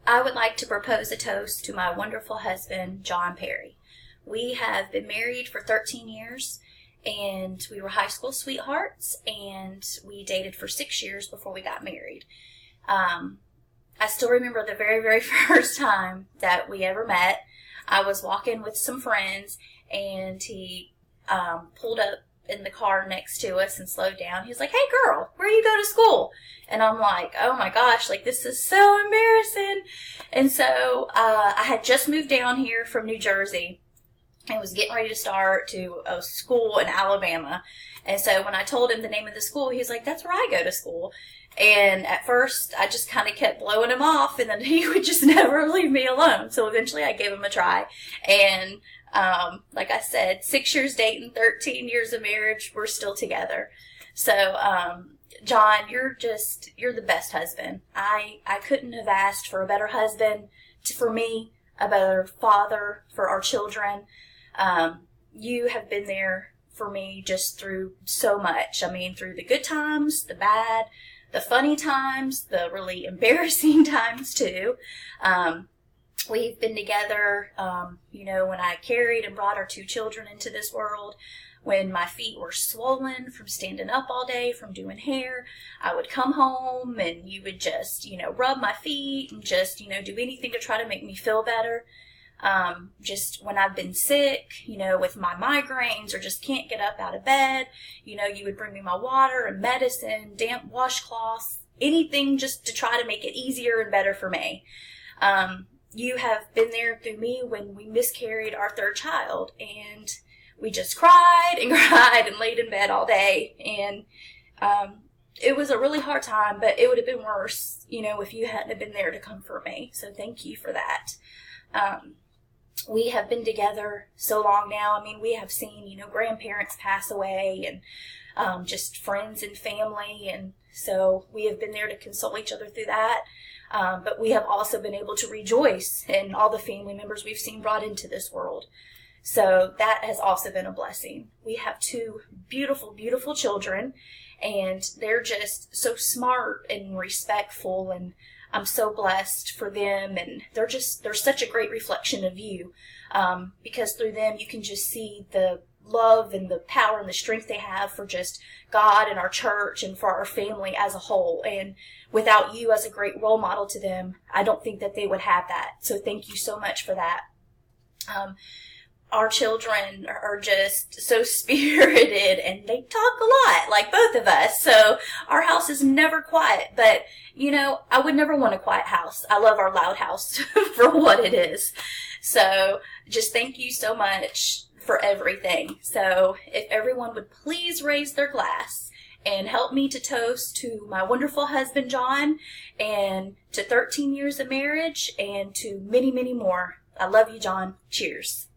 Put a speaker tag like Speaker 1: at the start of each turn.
Speaker 1: I would like to propose a toast to my wonderful husband, John Perry. We have been married for 13 years, and we were high school sweethearts, and we dated for 6 years before we got married. I still remember the very, very first time that we ever met. I was walking with some friends, and he pulled up in the car next to us and slowed down. He was like, "Hey girl, where you go to school?" And I'm like, "Oh my gosh, like this is so embarrassing." And so I had just moved down here from New Jersey and was getting ready to start to a school in Alabama. And so when I told him the name of the school, he was like, "That's where I go to school." And at first, I just kind of kept blowing him off, and then he would just never leave me alone. So eventually, I gave him a try. And like I said, 6 years dating, 13 years of marriage, we're still together. So, John, you're the best husband. I couldn't have asked for a better husband for me, a better father for our children. You have been there for me just through so much. I mean, through the good times, the bad, the funny times, the really embarrassing times too. We've been together, when I carried and brought our 2 children into this world, when my feet were swollen from standing up all day, from doing hair. I would come home and you would just, rub my feet and just, do anything to try to make me feel better. Just when I've been sick, with my migraines or just can't get up out of bed, you would bring me my water and medicine, damp washcloths, anything just to try to make it easier and better for me. You have been there through me when we miscarried our 3rd child, and we just cried and cried and laid in bed all day. And it was a really hard time, but it would have been worse, if you hadn't have been there to comfort me. So thank you for that. We have been together so long now. I mean, we have seen, grandparents pass away and just friends and family. And so we have been there to console each other through that. But we have also been able to rejoice in all the family members we've seen brought into this world. So that has also been a blessing. We have 2 beautiful, beautiful children, and they're just so smart and respectful, and I'm so blessed for them, and they're such a great reflection of you, because through them you can just see the love and the power and the strength they have for just God and our church and for our family as a whole. And without you as a great role model to them, I don't think that they would have that. So thank you so much for that. Our children are just so spirited, and they talk a lot, like both of us. So our house is never quiet, but I would never want a quiet house. I love our loud house for what it is. So just thank you so much for everything. So if everyone would please raise their glass and help me to toast to my wonderful husband, John, and to 13 years of marriage, and to many, many more. I love you, John. Cheers.